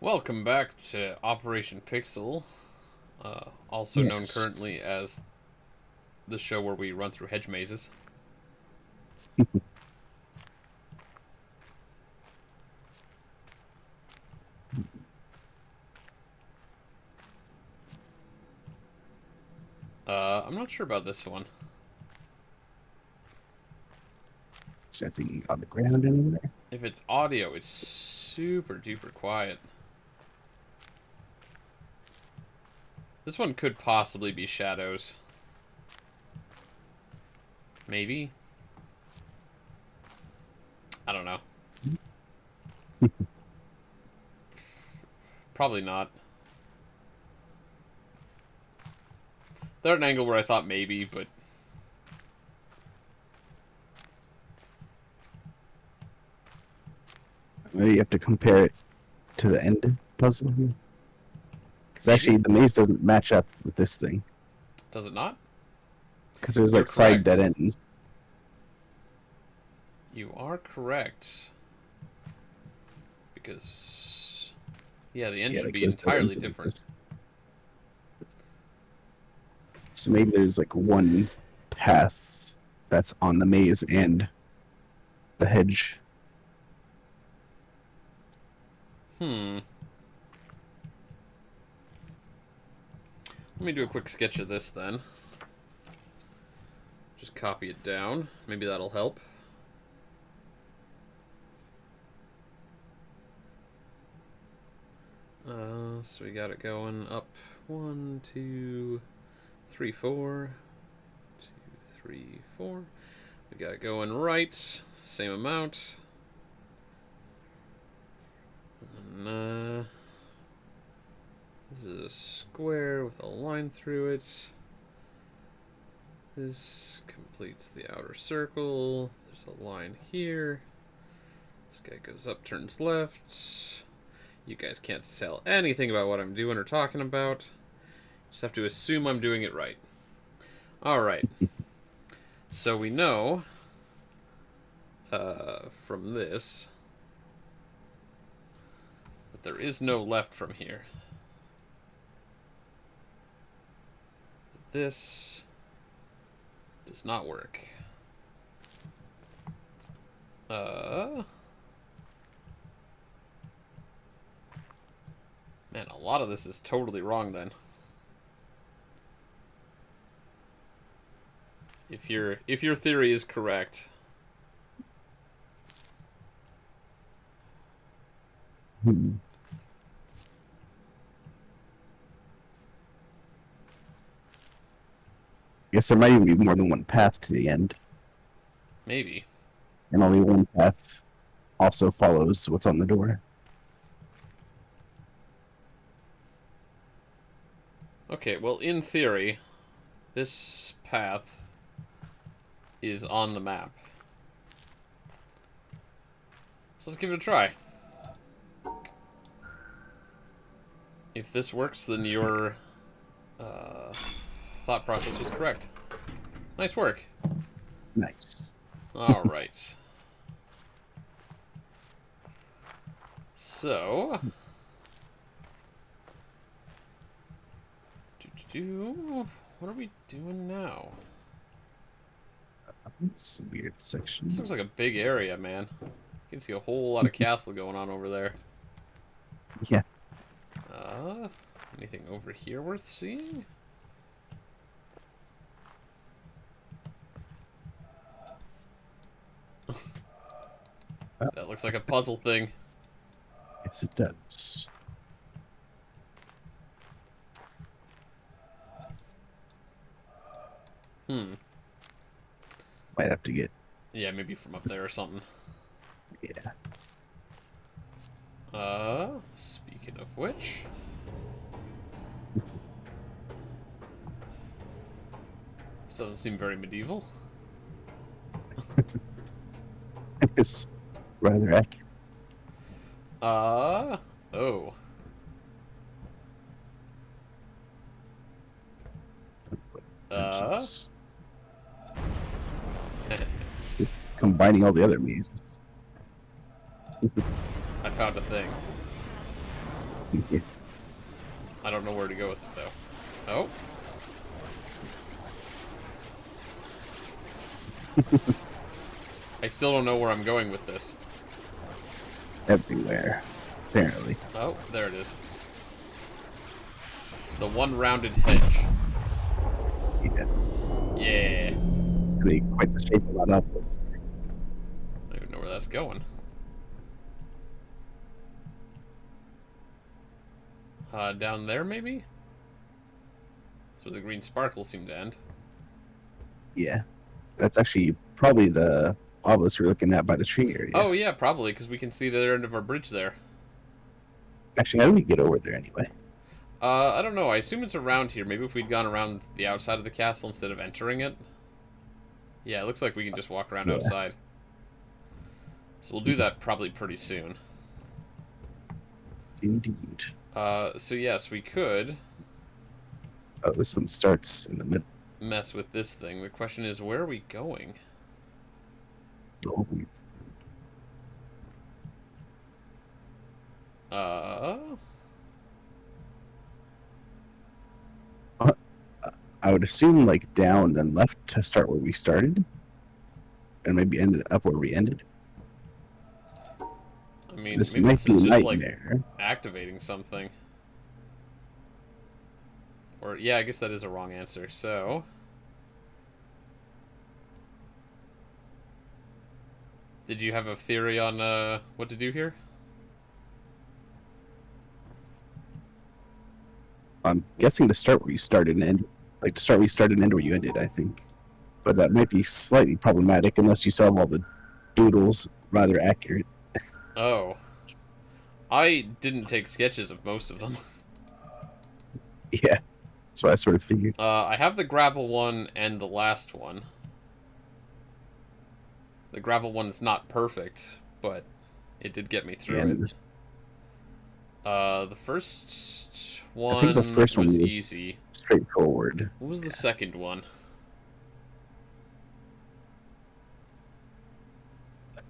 Welcome back to Operation Pixel, also known Yes. currently as the show where we run through hedge mazes. I'm not sure about this one. Is there anything on the ground anywhere? If it's audio, it's super duper quiet. This one could possibly be shadows. Maybe? I don't know. Probably not. They're at an angle where I thought maybe, but Maybe you have to compare it to the end puzzle here. Because maybe. actually, the maze doesn't match up with this thing. Does it not? Because there's You're like side correct. dead ends. You are correct. Because, yeah, the end Yeah, should like be those dead ends entirely are different. this. So maybe there's like one path that's on the maze and the hedge. Let me do a quick sketch of this then. Just copy it down. Maybe that'll help. So we got it going up 1, 2, 3, 4. 2, 3, 4. We got it going right. Same amount. And, this is a square with a line through it. This completes the outer circle. There's a line here. This guy goes up, turns left. You guys can't tell anything about what I'm doing or talking about. Just have to assume I'm doing it right. Alright. So we know from this that there is no left from here. This does not work. Man, a lot of this is totally wrong then. If your theory is correct. Hmm. I guess there might even be more than one path to the end, Maybe. and only one path also follows what's on the door. Okay, well, in theory, this path is on the map. So let's give it a try. If this works, then your thought process was correct. Nice work. Nice. Alright. So... What are we doing now? It's a weird section. This looks like a big area, man. You can see a whole lot of castle going on over there. Yeah. Anything over here worth seeing? That looks like a puzzle thing. Yes, it does. Might have to get. Yeah, maybe from up there or something. Yeah. Speaking of which... This doesn't seem very medieval. It's rather accurate. Oh. Just combining all the other mazes. I found a thing. Yeah. I don't know where to go with it, though. Oh. I still don't know where I'm going with this. Everywhere, apparently. Oh, there it is. It's the one rounded hedge. Yes. Yeah. It's gonna be quite the shape of that obelisk. I don't even know where that's going. Down there, maybe? That's where the green sparkles seem to end. Yeah. That's actually probably the obelisk we're looking at by the tree area. Oh, yeah, probably, because we can see the end of our bridge there. Actually, how do we get over there anyway? I don't know. I assume it's around here. Maybe if we'd gone around the outside of the castle instead of entering it. Yeah, it looks like we can just walk around outside. So we'll do that probably pretty soon. Indeed. So yes, we could Oh, this one starts in the middle. mess with this thing. The question is, where are we going? Oh, I would assume like down, then left to start where we started, and maybe ended up where we ended. I mean, This maybe might this be is a just like nightmare. activating something. Or, yeah, I guess that is a wrong answer. So, did you have a theory on what to do here? I'm guessing to start where you started and end, like to start where you started and end where you ended, I think. But that might be slightly problematic unless you still have all the doodles rather accurate. Oh. I didn't take sketches of most of them. Yeah, that's what I sort of figured. I have the gravel one and the last one. The gravel one is not perfect, but it did get me through And it. The first one I think the first one was was easy. straightforward. What was the second one?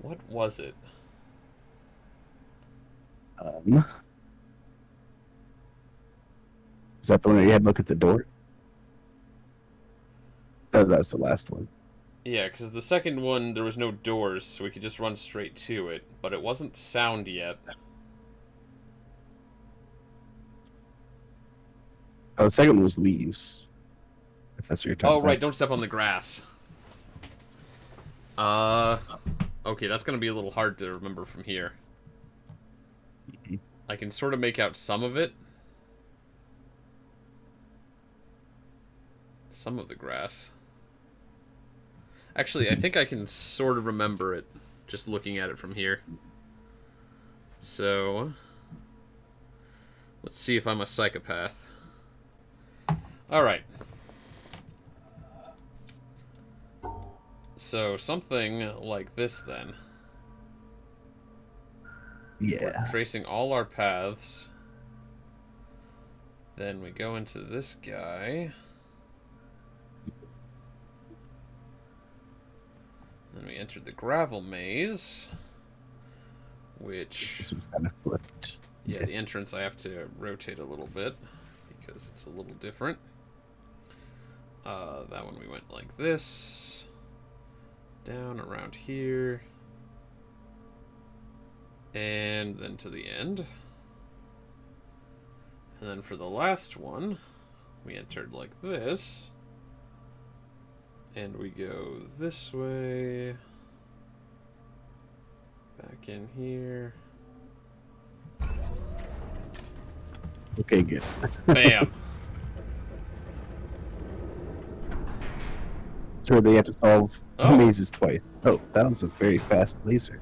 What was it? Is that the one where you had to look at the door? No, that's the last one. Yeah, because the second one, there was no doors, so we could just run straight to it. But it wasn't sound yet. Oh, the second one was leaves. If that's what you're talking Oh, about. right, don't step on the grass. Okay, that's going to be a little hard to remember from here. I can sort of make out some of it. Some of the grass. Actually, I think I can sort of remember it just looking at it from here. So, let's see if I'm a psychopath. Alright. So, something like this then. Yeah. We're tracing all our paths. Then we go into this guy. Then we entered the gravel maze. Which... This one's kind of flipped. Yeah, the entrance I have to rotate a little bit. Because it's a little different. That one we went like this. Down around here. And then to the end. And then for the last one, we entered like this. And we go this way. Back in here. Okay, good. Bam! So they have to solve Oh. mazes twice. Oh, that was a very fast laser.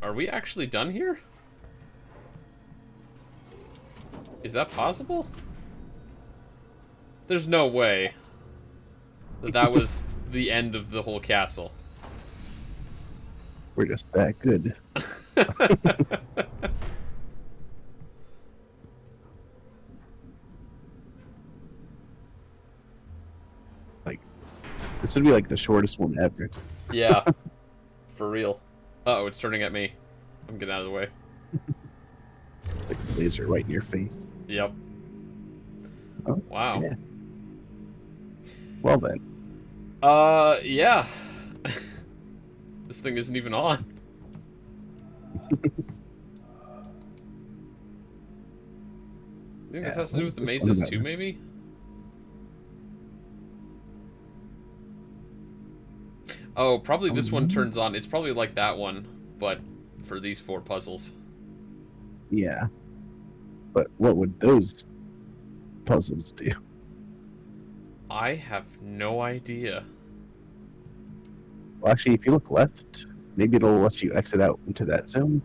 Are we actually done here? Is that possible? There's no way that was the end of the whole castle. We're just that good. Like, this would be like the shortest one ever. Yeah. For real. Uh-oh, it's turning at me. I'm getting out of the way. It's like laser right in your face. Yep. Oh, Wow. yeah. Well then. Yeah. This thing isn't even on. You think this has to do with the mazes too, maybe? Oh, probably this one turns on. It's probably like that one, but for these 4 puzzles. Yeah. But what would those puzzles do? I have no idea. Well, actually, if you look left, maybe it'll let you exit out into that zone.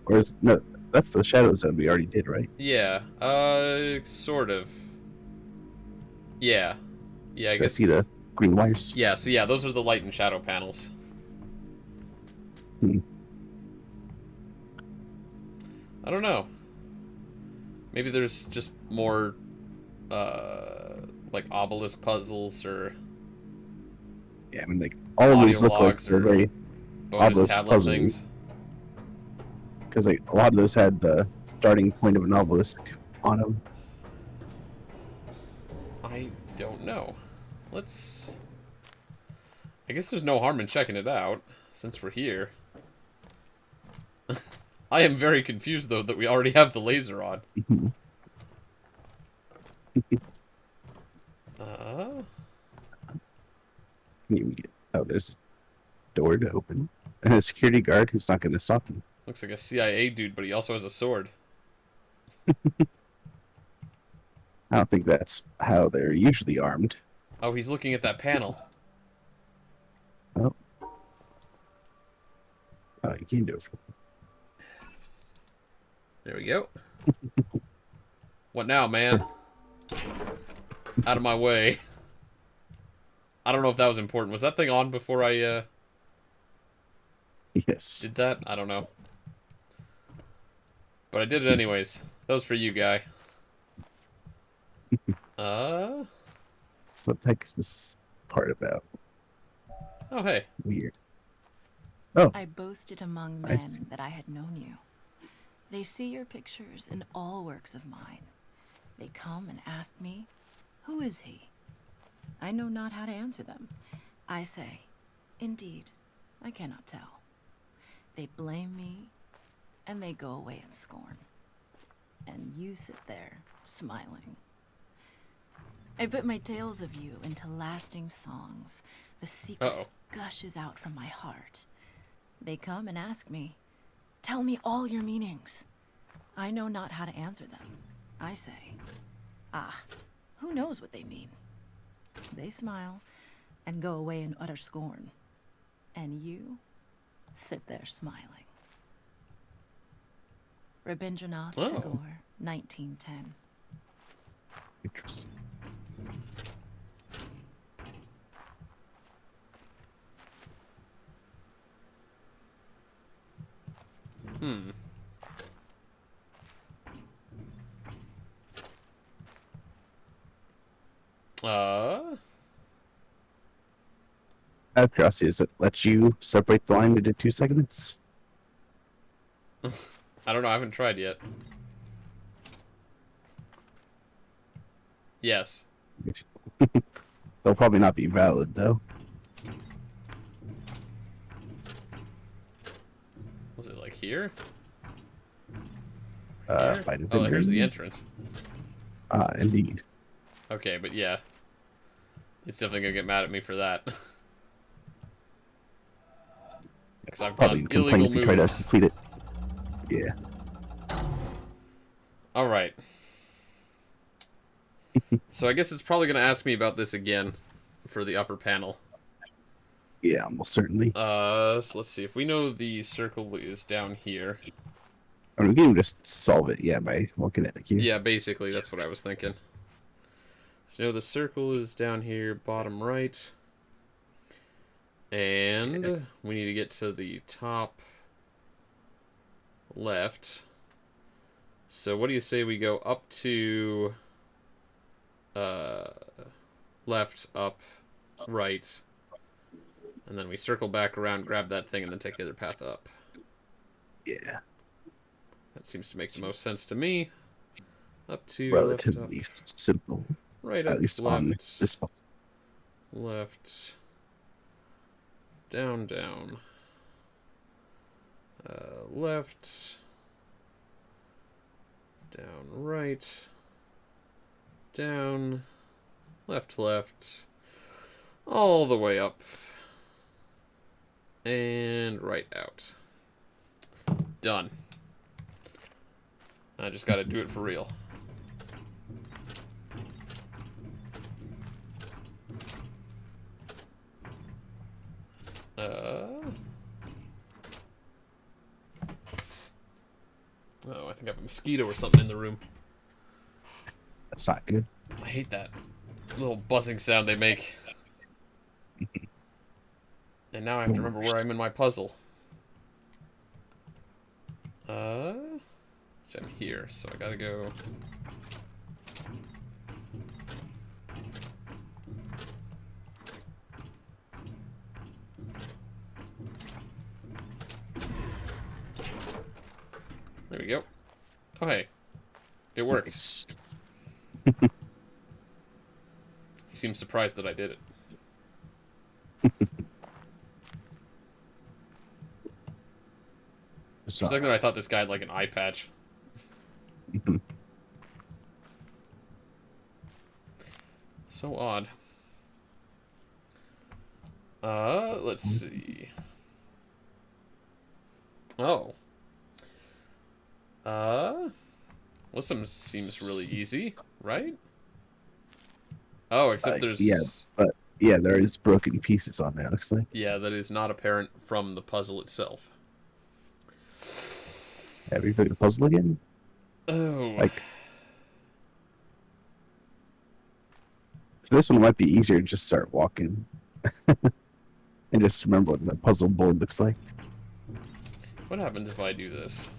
Or is no? That's the shadow zone we already did, right? Yeah, sort of. Yeah. Yeah, I So guess. I see the green wires. Yeah, so yeah, those are the light and shadow panels. Hmm. I don't know. Maybe there's just more, like obelisk puzzles or Yeah, I mean, like all of audio these look like logs they're or very bonus obelisk tablet puzzles. things. Because like a lot of those had the starting point of an obelisk on them. I don't know. Let's... I guess there's no harm in checking it out, since we're here. I am very confused, though, that we already have the laser on. Can you get? Oh, there's a door to open, and a security guard who's not going to stop you. Looks like a CIA dude, but he also has a sword. I don't think that's how they're usually armed. Oh, he's looking at that panel. Oh, you can do it. There we go. What now, man? Out of my way. I don't know if that was important. Was that thing on before I, Yes. did that? I don't know. But I did it anyways. That was for you, guy. So what the heck is this part about? Oh, hey. Weird. Oh. I boasted among I see. men that I had known you. They see your pictures in all works of mine. They come and ask me, who is he? I know not how to answer them. I say, indeed, I cannot tell. They blame me, and they go away in scorn. And you sit there, smiling. I put my tales of you into lasting songs. The secret gushes out from my heart. They come and ask me, tell me all your meanings. I know not how to answer them. I say, who knows what they mean? They smile and go away in utter scorn. And you sit there smiling. Rabindranath Tagore, 1910. Interesting. Out of curiosity, does it let you separate the line into 2 segments? I don't know. I haven't tried yet. Yes. They'll probably not be valid, though. Was it like here? Here? Oh, here's the entrance. Indeed. Okay, but yeah. It's definitely gonna get mad at me for that. It's I've probably got complain illegal if you try to moves. complete it. Yeah. Alright. So I guess it's probably gonna ask me about this again for the upper panel. Yeah, almost certainly. So let's see. If we know the circle is down here. I mean, we can just solve it, yeah, by looking at the cube. Yeah, basically, that's what I was thinking. So the circle is down here, bottom right. And we need to get to the top left. So what do you say we go up to left, up, right, and then we circle back around, grab that thing, and then take the other path up. Yeah. That seems to make the most sense to me. Up to Relatively left, up. simple, Right, at up, least on left, this one. left, down, down, left, down, right, down, left, left, all the way up, and right out. Done. I just gotta do it for real. Oh, I think I have a mosquito or something in the room. That's not good. I hate that little buzzing sound they make. And now I have to remember where I'm in my puzzle. So I'm here, so I gotta go. There we go. Oh, hey. It works. He seems surprised that I did it. For a second there, I thought this guy had like an eye patch. So odd. Let's see. Oh. Listen, seems really easy, right? Oh, except there's... Yeah, but yeah, there is broken pieces on there, looks like. Yeah, that is not apparent from the puzzle itself. Have you figured the puzzle again? Oh. Like, this one might be easier to just start walking. And just remember what the puzzle board looks like. What happens if I do this?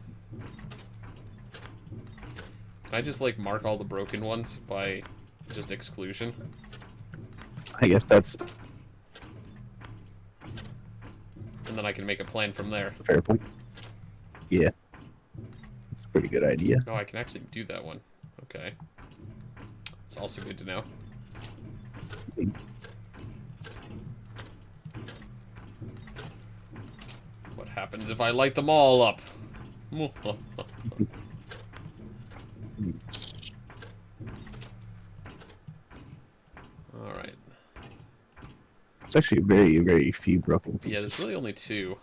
Can I just, like, mark all the broken ones by just exclusion? I guess that's And then I can make a plan from there. a fair point. Yeah. It's a pretty good idea. Oh, I can actually do that one. Okay. It's also good to know. What happens if I light them all up? Alright. It's actually very, very few broken Yeah, pieces. there's really only two.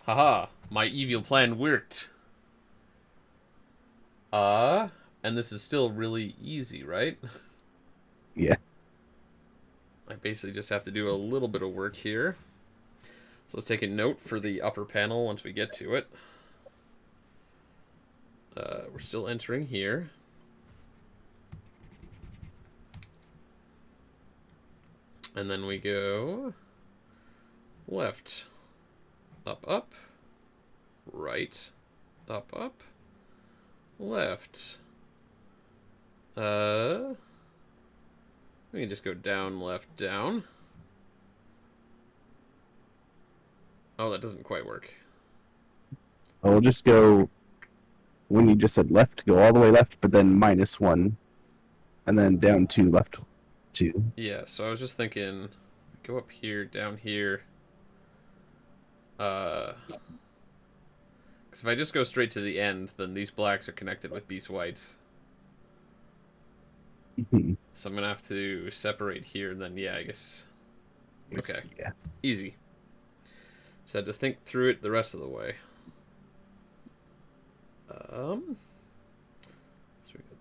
Haha, my evil plan worked. And this is still really easy, right? Yeah. I basically just have to do a little bit of work here. So let's take a note for the upper panel once we get to it. We're still entering here. And then we go left, up, up, right, up, up, left. We can just go down, left, down. Oh, that doesn't quite work. I'll just go, when you just said left, go all the way left, but then -1. And then down 2, left 2. Yeah, so I was just thinking, go up here, down here. Because if I just go straight to the end, then these blacks are connected with these whites. So I'm going to have to separate here, and then, yeah, I guess... Okay. Yeah. Easy. So I had to think through it the rest of the way. So we got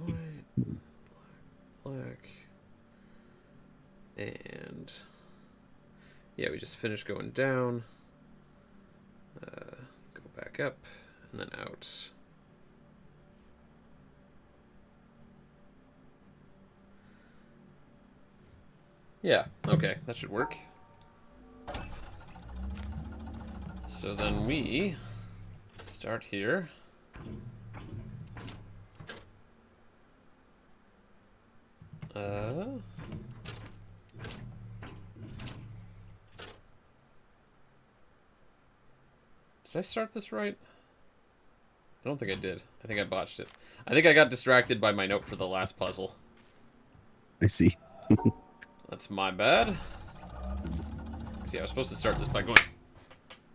white, black, and yeah, we just finished going down. Go back up and then out. Yeah, okay, that should work. So then we start here. Did I start this right? I don't think I did. I think I botched it. I think I got distracted by my note for the last puzzle. I see. That's my bad. See, I was supposed to start this by going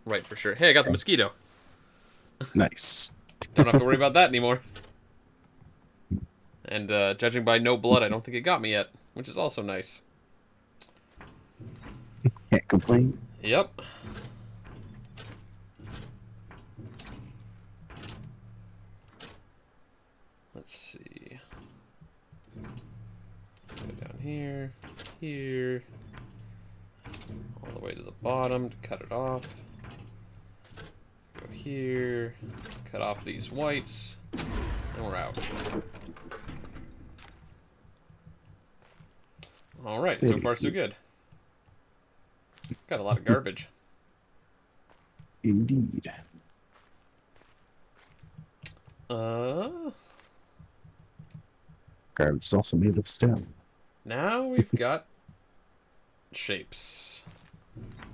right for sure. Hey, I got the mosquito. Nice. Don't have to worry about that anymore. And judging by no blood, I don't think it got me yet, which is also nice. Can't complain. Yep. Let's see. Go down here, here, all the way to the bottom to cut it off. Go here, cut off these whites, and we're out. Alright, so far so good. Got a lot of garbage. Indeed. Garbage is also made of stone. Now we've got shapes.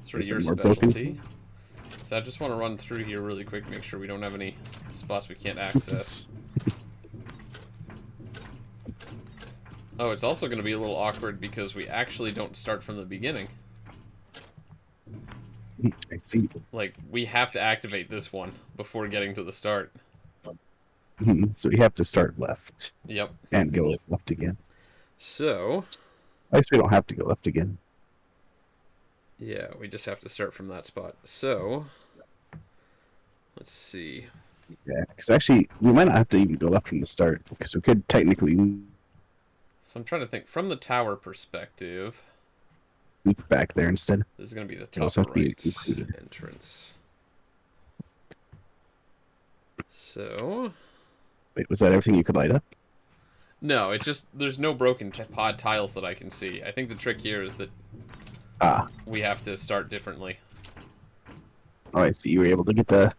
Sort of Is your it more broken? specialty. So I just want to run through here really quick, make sure we don't have any spots we can't access. Oh, it's also going to be a little awkward because we actually don't start from the beginning. I see. Like, we have to activate this one before getting to the start. So we have to start left Yep. and go left again. So, I guess we don't have to go left again. yeah, we just have to start from that spot. So, let's see. Yeah, because actually we might not have to even go left from the start because we could technically So I'm trying to think. From the tower perspective, leap back there instead. this is going to be the It'll also top have to be right included. entrance. So, Wait, was that everything you could light up? no, it just, there's no broken pod tiles that I can see. I think the trick here is that Ah, we have to start differently. alright, so you were able to get the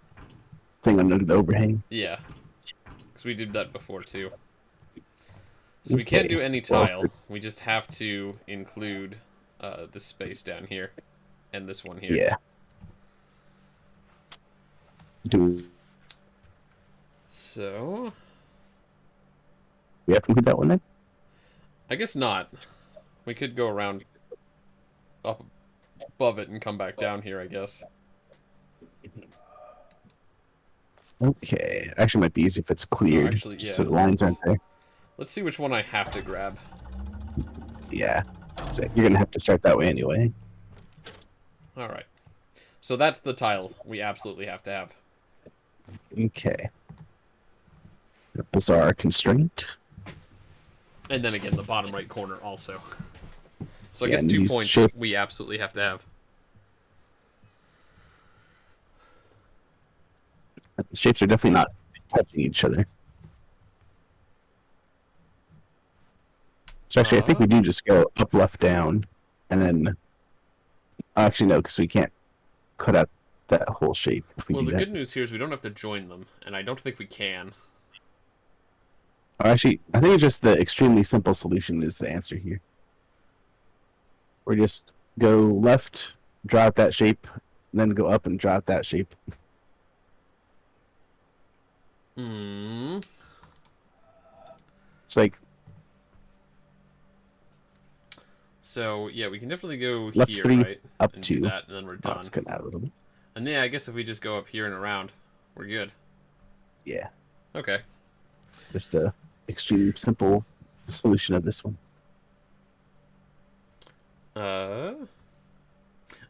thing under the overhang. Yeah. Because we did that before, too. So we can't do any Well, tile. We just have to include this space down here. And this one here. Yeah. Do So, we have to include that one then? I guess not. We could go around up above it and come back down here, I guess. Okay. Actually, might be easy if it's cleared. actually, just yeah, so the lines aren't there. Let's see which one I have to grab. Yeah. So you're gonna have to start that way anyway. Alright. So that's the tile we absolutely have to have. Okay. The bizarre constraint. And then again, the bottom right corner also. So I Yeah, guess and 2 these points shapes- we absolutely have to have. The shapes are definitely not touching each other. So actually, I think we do just go up, left, down, and then. Actually, no, because we can't cut out that whole shape if we Well, do the that. good news here is we don't have to join them, and I don't think we can. Or actually, I think it's just the extremely simple solution is the answer here. We just go left, draw out that shape, then go up and draw out that shape. Hmm. It's like So, yeah, we can definitely go Left here, 3, right? up And 2. do that, and then we're Oh, done. it's cutting out a little bit. And yeah, I guess if we just go up here and around, we're good. Yeah, Okay. just the extreme simple solution of this one.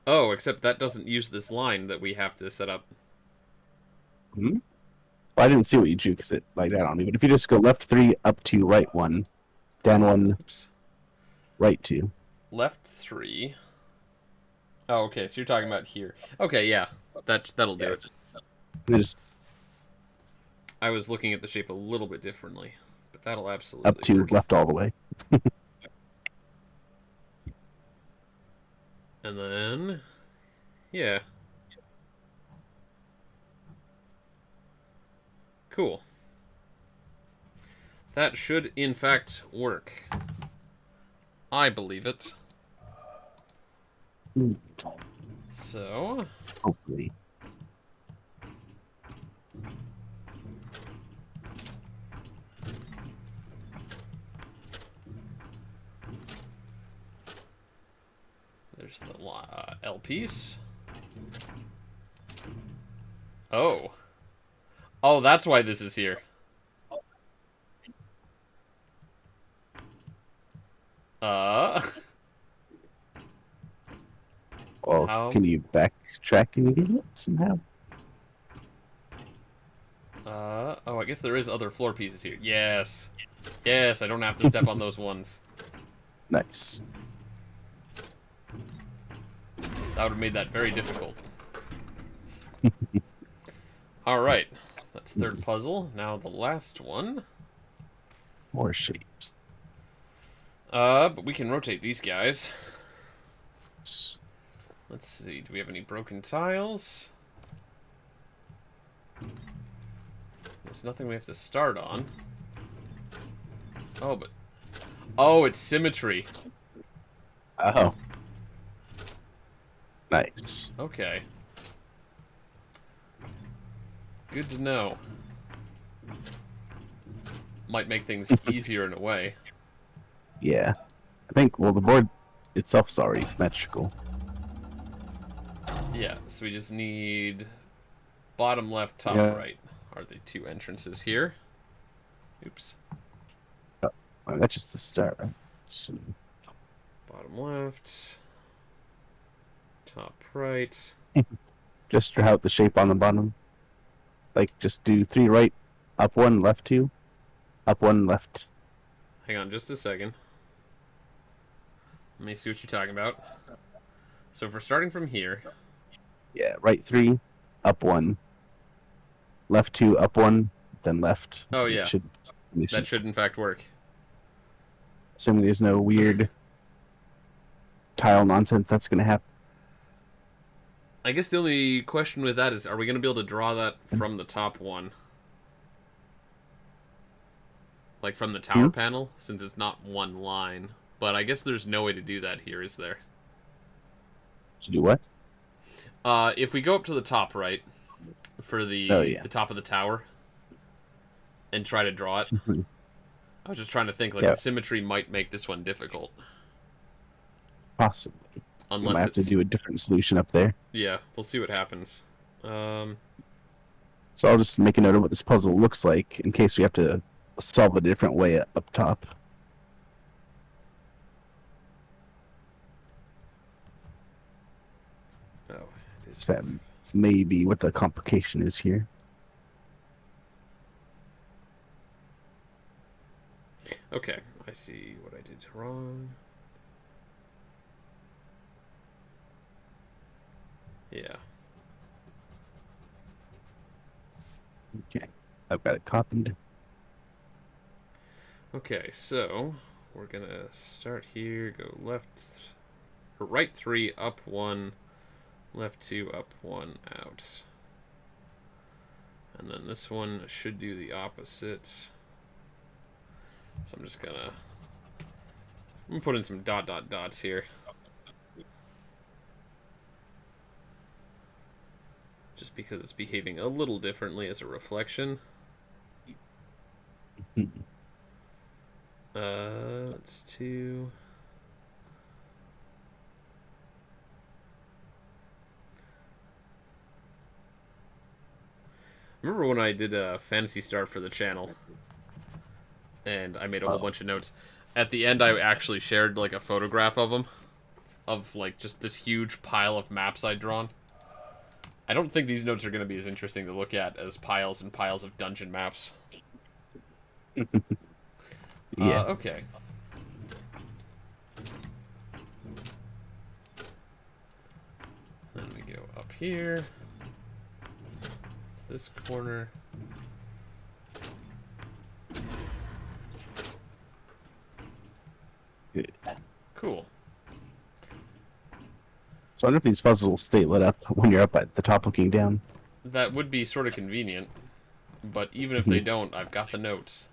Oh, except that doesn't use this line that we have to set up. Well, I didn't see what you drew because it like that on me. But if you just go left 3, up 2, right 1, down 1, Oops. right 2. Left 3. Oh, okay, so you're talking about here. Okay, yeah. That'll do Yeah. it. And then just I was looking at the shape a little bit differently, but that'll absolutely up 2, work. left all the way. And then, yeah. Cool. That should, in fact, work. I believe it. Mm, So, hopefully. L piece. Oh. Oh, that's why this is here. Well, How? can you backtrack and get it somehow? Oh, I guess there is other floor pieces here. Yes. Yes, I don't have to step on those ones. Nice. That would have made that very difficult. Alright. That's third puzzle. Now the last one. More shapes. But we can rotate these guys. S- Let's see. Do we have any broken tiles? There's nothing we have to start on. Oh, but... Oh, it's symmetry. Oh. Nice. Okay. Good to know. Might make things easier in a way. Yeah. I think, well, the board itself is already symmetrical. Yeah, so we just need bottom left, top Yeah. right. Are the two entrances here? Oops. Well, that's just the start, right? So, Bottom left. Top right. just draw out the shape on the bottom. Like, just do 3 right, up 1, left 2, up 1, left. Hang on just a second. Let me see what you're talking about. So if we're starting from here, Yeah, right 3, up 1, left 2, up 1, then left. Oh, yeah. That should in fact work. assuming there's no weird tile nonsense that's going to happen. I guess the only question with that is, are we going to be able to draw that from the top one? Like from the tower panel, since it's not one line. But I guess there's no way to do that here, is there? To do what? If we go up to the top right, for the, the top of the tower, and try to draw it, I was just trying to think, like, the symmetry might make this one difficult. Possibly. Unless we might have to do a different solution up there. Yeah, we'll see what happens. So I'll just make a note of what this puzzle looks like in case we have to solve a different way up top. Oh, it is. So that may be what the complication is here. Okay, I see what I did wrong. Yeah. Okay, I've got it copied. Okay, so we're gonna start here, go left, or right 3, up 1, left 2, up 1, out. And then this one should do the opposite. So I'm just gonna put in some dot dot dots here. Just because it's behaving a little differently as a reflection. Let's do... Remember when I did a Phantasy Star for the channel? And I made a whole bunch of notes. At the end, I actually shared, like, a photograph of them. Of, like, just this huge pile of maps I'd drawn. I don't think these notes are going to be as interesting to look at as piles and piles of dungeon maps. Yeah. Okay. Then we go up here. To this corner. Good. Cool. So I wonder if these puzzles will stay lit up when you're up at the top looking down. That would be sort of convenient. But even if they don't, I've got the notes.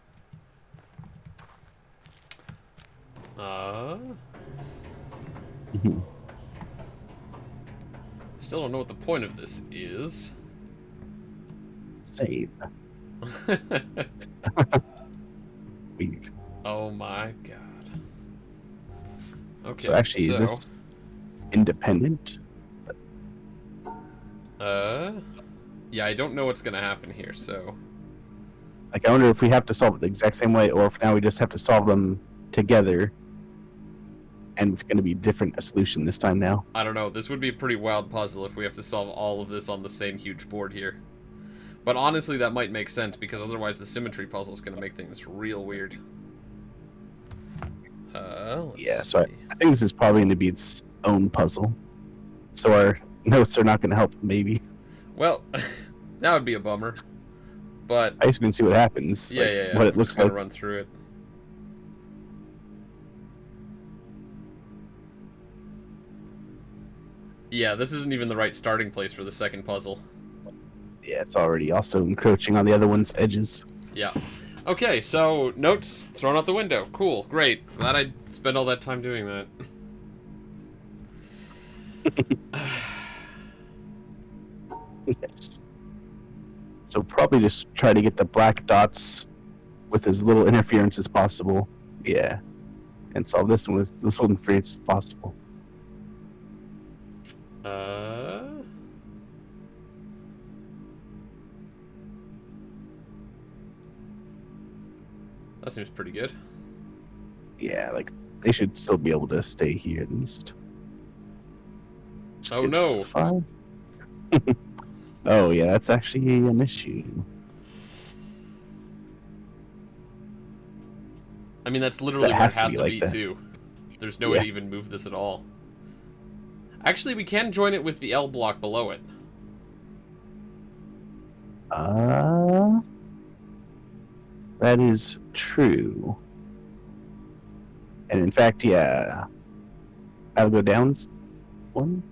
Still don't know what the point of this is. Save. Weird. Oh my god. Okay, So actually, is this independent? Yeah, I don't know what's gonna happen here, so... Like, I wonder if we have to solve it the exact same way, or if now we just have to solve them together, and it's going to be different a solution this time now. I don't know, this would be a pretty wild puzzle if we have to solve all of this on the same huge board here. But honestly, that might make sense, because otherwise the symmetry puzzle is gonna make things real weird. Yeah, so I think this is probably going to be its own puzzle. So our notes are not going to help, maybe. Well, that would be a bummer. But I just can see what happens. yeah, like, yeah. What it I'm looks just gonna like. run through it. Yeah, this isn't even the right starting place for the second puzzle. Yeah, it's already also encroaching on the other one's edges. Yeah. Okay, so notes thrown out the window. Cool, great. Glad I spent all that time doing that. Yes. So probably just try to get the black dots with as little interference as possible. Yeah. And solve this one with as little interference as possible. That seems pretty good. Yeah, like, they should still be able to stay here at least. Oh, no. So far. Oh, yeah, that's actually an issue. I mean, that's literally that where it has to has be to like be, that. too. There's no way Yeah. to even move this at all. Actually, we can join it with the L block below it. That is true. And in fact, yeah, I'll go down one,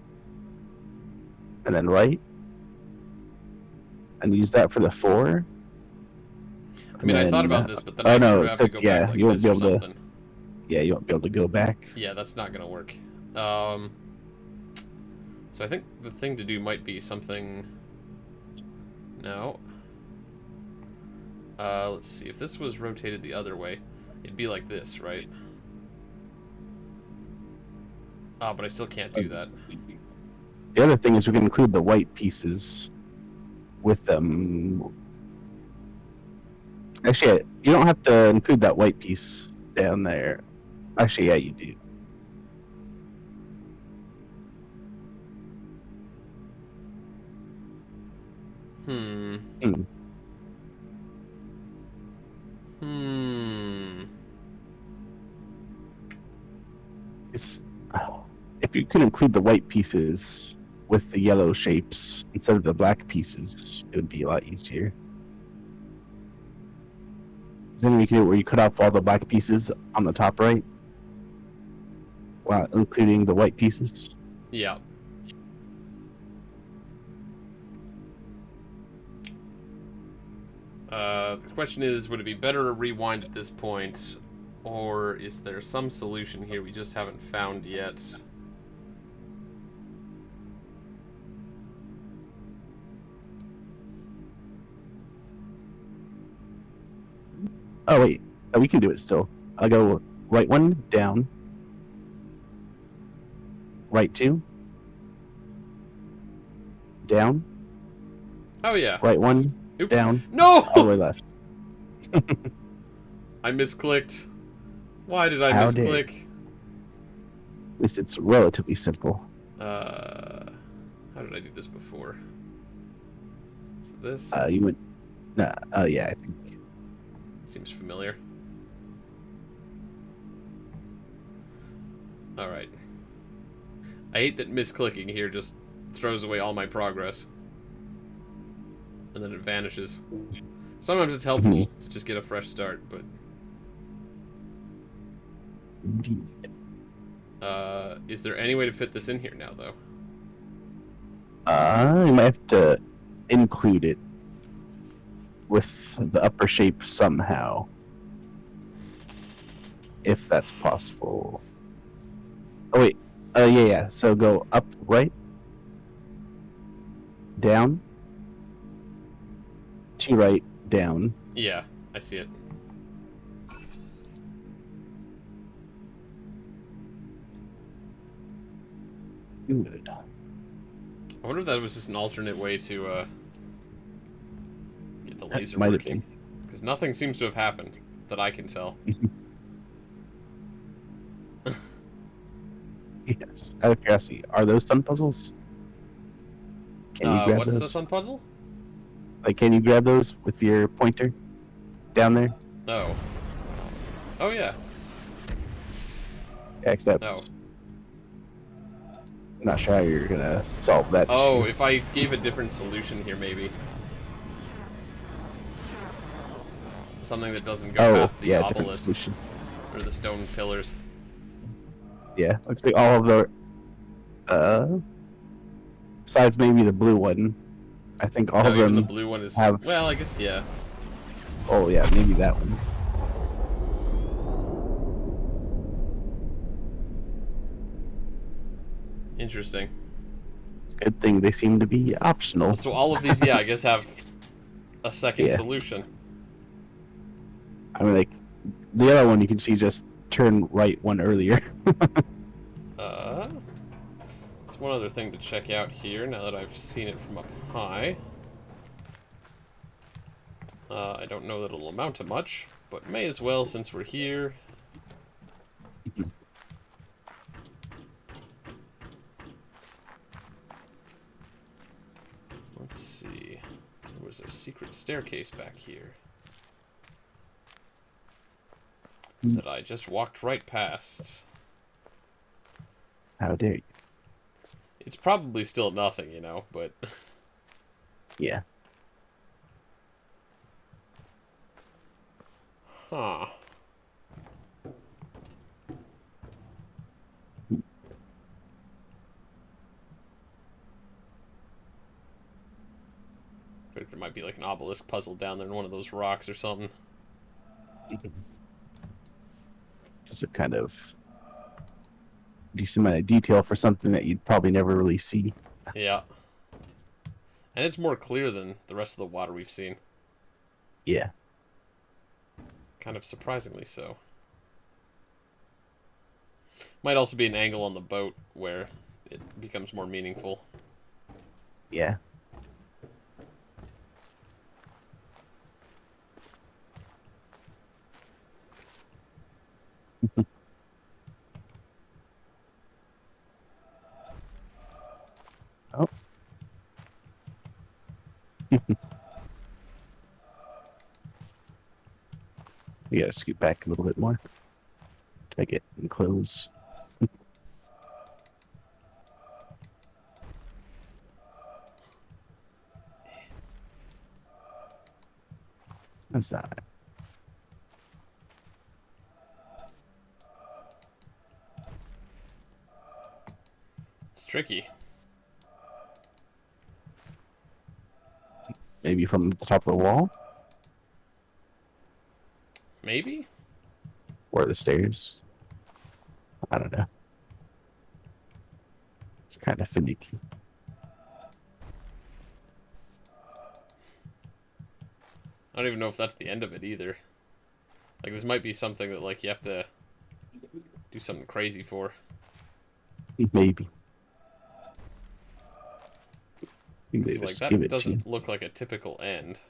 and then right, and use that for the 4. I mean, I thought about this, but then I oh no, sort of have to except, go yeah, back like you won't this be or able to. something. Yeah, you won't be able to go back. Yeah, that's not gonna work. So I think the thing to do might be something... No. Let's see. If this was rotated the other way, it'd be like this, right? Ah, but I still can't do that. The other thing is we can include the white pieces with them. Actually, you don't have to include that white piece down there. Actually, yeah, you do. It's, if you can include the white pieces with the yellow shapes instead of the black pieces, it would be a lot easier. Then you can do it where you cut off all the black pieces on the top right, while including the white pieces. Yeah. The question is, would it be better to rewind at this point, or is there some solution here we just haven't found yet? Oh wait, we can do it still. I'll go right 1 down, right 2 down, Oh yeah. right 1 Oops. down, No! all the way left. I misclicked. Why did I How dare misclick? At least it's relatively simple. How did I do this before? Is it this? You went. Yeah, I think. Seems familiar. Alright. I hate that misclicking here just throws away all my progress. And then it vanishes. Sometimes it's helpful to just get a fresh start, but... Indeed. Is there any way to fit this in here now, though? You might have to include it with the upper shape somehow, if that's possible. Oh wait, yeah. So go up, right, down, to right, down. Yeah, I see it. Good. I wonder if that was just an alternate way to get the laser Might have working. Because nothing seems to have happened that I can tell. Yes. Out of curiosity, are those sun puzzles? Can you grab What's those? the sun puzzle? Like, can you grab those with your pointer down there? Oh. Oh, yeah. Yeah, except No. I'm not sure how you're gonna solve that Oh, issue. if I gave a different solution here, maybe. Something that doesn't go Oh, past the yeah, different obelisk solution. or the stone pillars. Yeah, looks like all of the, besides maybe the blue one, I think all No, of even the them blue one is... have. Well, I guess, yeah. Oh yeah, maybe that one. Interesting. It's a good thing they seem to be optional. So all of these, yeah, I guess have a second Yeah. solution. I mean, like the other one, you can see just turn right one earlier. There's one other thing to check out here now that I've seen it from up high. I don't know that it'll amount to much, but may as well since we're here. Let's see. There was a secret staircase back here that I just walked right past. How dare you? It's probably still nothing, you know, but... Yeah. Huh. I think there might be like an obelisk puzzle down there in one of those rocks or something. Just a kind of decent amount of detail for something that you'd probably never really see. Yeah. And it's more clear than the rest of the water we've seen. Yeah. Kind of surprisingly so. Might also be an angle on the boat where it becomes more meaningful. Yeah. Oh. We gotta scoot back a little bit more. Try to get close. What's that? It's tricky. Maybe from the top of the wall Maybe? or the stairs. I don't know. It's kind of finicky. I don't even know if that's the end of it either. Like, this might be something that, like, you have to do something crazy for. Maybe. Maybe Like, just that give it to you. doesn't look like a typical end.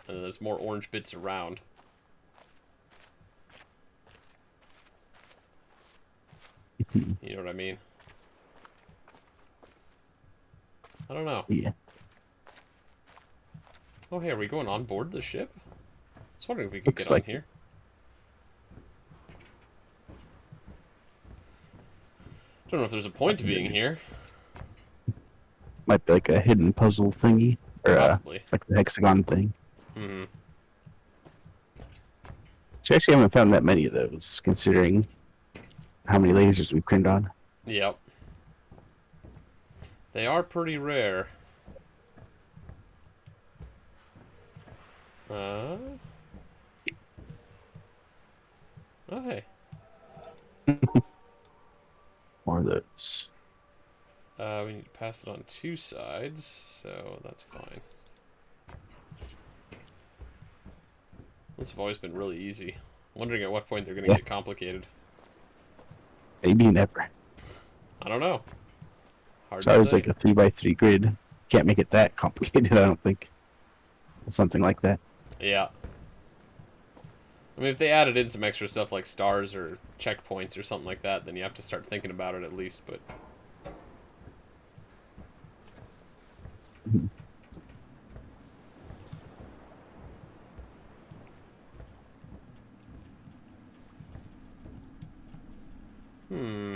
And then there's more orange bits around. You know what I mean? I don't know. Yeah. Oh, hey, are we going on board the ship? I was wondering if we could Looks get like on here. Don't know if there's a point to being here. Might be like a hidden puzzle thingy. Or Probably. like the hexagon thing. Hmm. Which I actually haven't found that many of those, considering how many lasers we've turned on. Yep. They are pretty rare. Oh, hey. More of those. We need to pass it on two sides, so that's fine. Those have always been really easy. Wondering at what point they're going to Yeah. get complicated. Maybe never. I don't know. Hard So to it's say. like a 3x3 grid. Can't make it that complicated, I don't think. Something like that. Yeah. I mean, if they added in some extra stuff like stars or checkpoints or something like that, then you have to start thinking about it at least, but... Mhm. Hmm.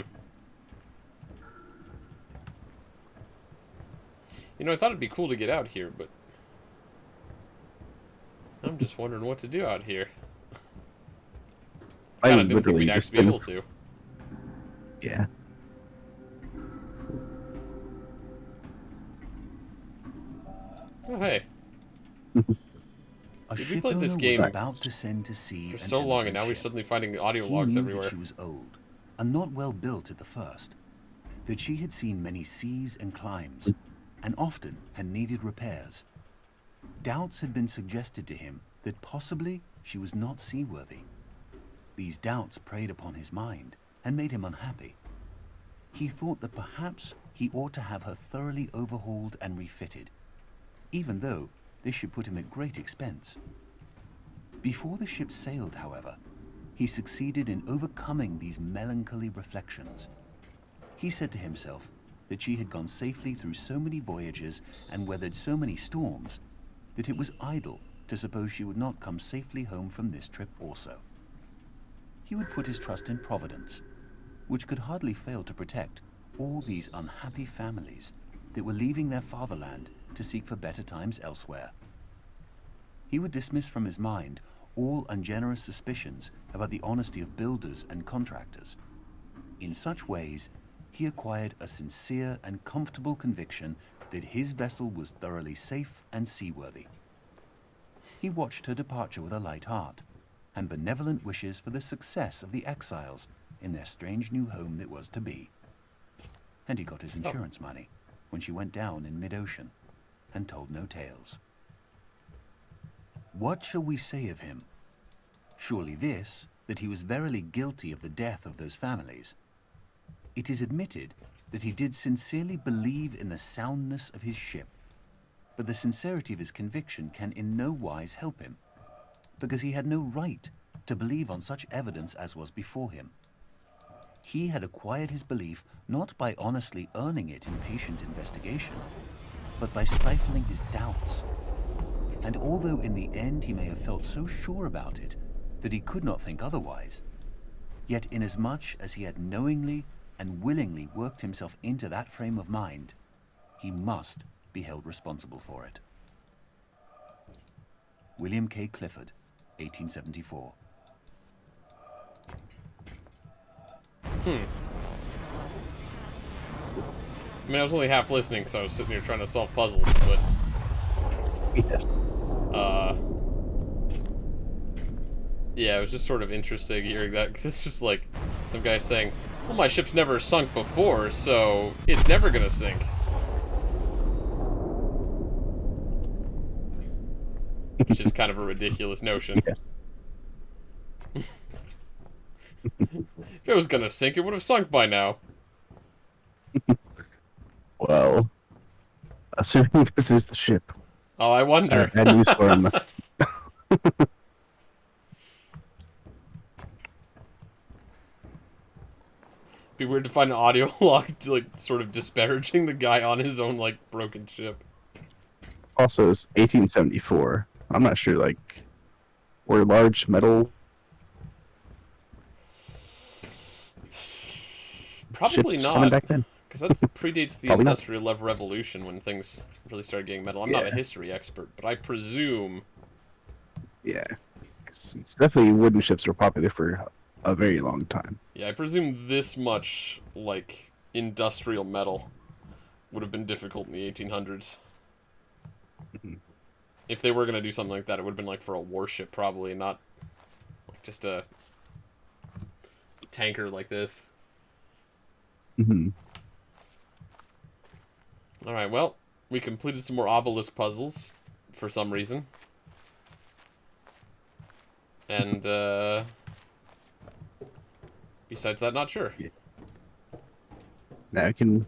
You know, I thought it'd be cool to get out here, but... I'm just wondering what to do out here. I Kinda didn't think literally we'd just actually be able to. Yeah. Oh, hey. A Dude, we played this shipowner game was about to send to sea For an so long, and emigrant now we're ship. suddenly finding audio He logs knew everywhere. that she was old and not well built at the first, that she had seen many seas and climes, and often had needed repairs. Doubts had been suggested to him that possibly she was not seaworthy. These doubts preyed upon his mind and made him unhappy. He thought that perhaps he ought to have her thoroughly overhauled and refitted, even though this should put him at great expense. Before the ship sailed, however, he succeeded in overcoming these melancholy reflections. He said to himself that she had gone safely through so many voyages and weathered so many storms that it was idle to suppose she would not come safely home from this trip also. He would put his trust in Providence, which could hardly fail to protect all these unhappy families that were leaving their fatherland to seek for better times elsewhere. He would dismiss from his mind all ungenerous suspicions about the honesty of builders and contractors. In such ways, he acquired a sincere and comfortable conviction that his vessel was thoroughly safe and seaworthy. He watched her departure with a light heart and benevolent wishes for the success of the exiles in their strange new home that was to be. And he got his insurance money when she went down in mid-ocean and told no tales. What shall we say of him? Surely this, that he was verily guilty of the death of those families. It is admitted that he did sincerely believe in the soundness of his ship, but the sincerity of his conviction can in no wise help him, because he had no right to believe on such evidence as was before him. He had acquired his belief not by honestly earning it in patient investigation, but by stifling his doubts. And although in the end he may have felt so sure about it that he could not think otherwise, yet inasmuch as he had knowingly and willingly worked himself into that frame of mind, he must be held responsible for it. William K. Clifford, 1874. I mean, I was only half listening because I was sitting here trying to solve puzzles, but... Yes. Yeah, it was just sort of interesting hearing that, because it's just like some guy saying, well, my ship's never sunk before, so it's never gonna sink. Which is kind of a ridiculous notion. Yes. If it was gonna sink, it would have sunk by now. Well, assuming this is the ship. Oh, I wonder. Bad news for him. Be weird to find an audio log, like, sort of disparaging the guy on his own, like, broken ship. Also, it's 1874. I'm not sure, like, were large metal Probably ships coming not, back then? because that predates the Probably not. Industrial Revolution when things really started getting metal. I'm not a Yeah. history expert, but I presume... Yeah. It's definitely wooden ships were popular for a very long time. Yeah, I presume this much, like, industrial metal would have been difficult in the 1800s. Mhm. If they were going to do something like that, it would have been, like, for a warship, probably, not like, just a tanker like this. Mm-hmm. Alright, well, we completed some more obelisk puzzles, for some reason. And, besides that, not sure. Now we can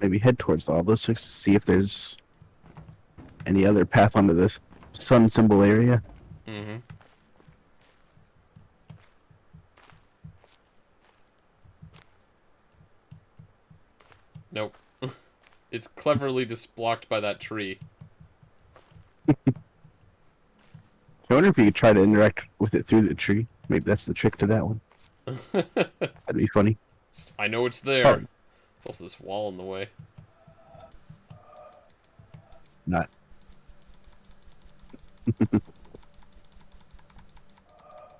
maybe head towards the obelisk to see if there's any other path onto this sun symbol area. Mm-hmm. Nope. It's cleverly just blocked by that tree. I wonder if you could try to interact with it through the tree. Maybe that's the trick to that one. That'd be funny. I know it's there. Oh. There's also this wall in the way. Not.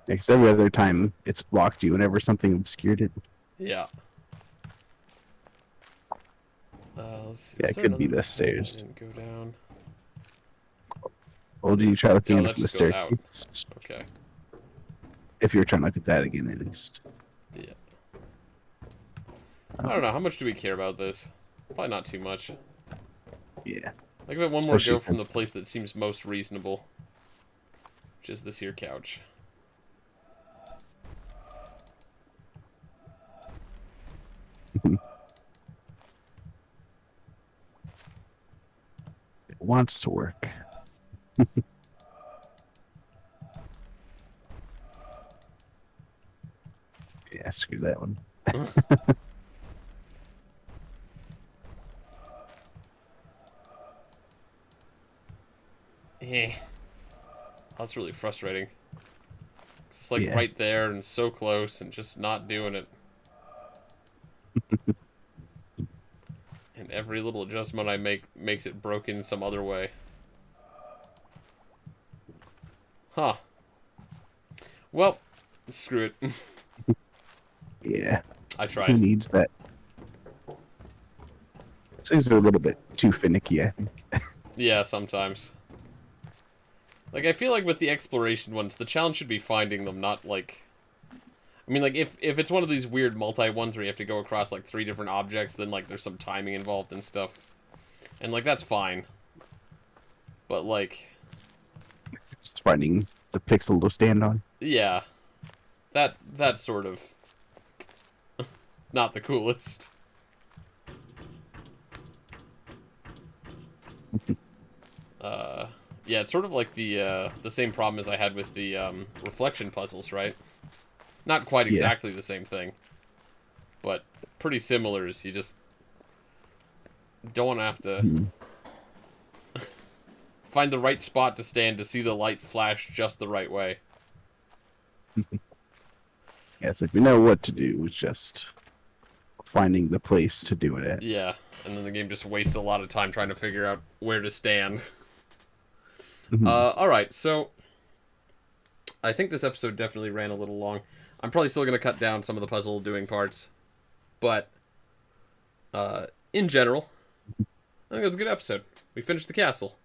Next, every other time it's blocked you whenever something obscured it. Yeah. Let's see. Yeah, Was it there could be another the path stairs. I didn't go down. Well, do you try looking No, at that it from the just goes out. staircase? Okay. If you're trying to look at that again, at least. Yeah. I don't know. How much do we care about this? Probably not too much. Yeah. I give it one more Especially go from the if- place that seems most reasonable. Which is this here couch. It wants to work. Yeah, screw that one. Eh. That's really frustrating. It's like Yeah. right there and so close and just not doing it. And every little adjustment I make makes it broken some other way. Huh. Well, screw it. Yeah. I Who tried. needs that? Things are a little bit too finicky, I think. Yeah, sometimes. Like, I feel like with the exploration ones, the challenge should be finding them, not like... I mean, like, if it's one of these weird multi-ones where you have to go across, like, 3 different objects, then, like, there's some timing involved and stuff. And, like, that's fine. But, like... Just finding the pixel to stand on. Yeah. That's sort of... not the coolest. Yeah, it's sort of like the same problem as I had with the reflection puzzles, right? Not quite Yeah. exactly the same thing, but pretty similar. Is you just don't want to have to find the right spot to stand to see the light flash just the right way. Yeah, it's like we know what to do. It's just finding the place to do it at. Yeah, and then the game just wastes a lot of time trying to figure out where to stand. Alright, so I think this episode definitely ran a little long. I'm probably still going to cut down some of the puzzle doing parts, but in general, I think it was a good episode. We finished the castle.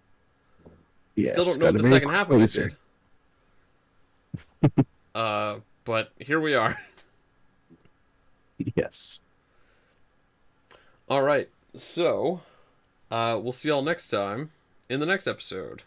Yes, Still don't know got what a the very second half quick of it closer. did. But here we are. Yes. Alright, so we'll see y'all next time in the next episode.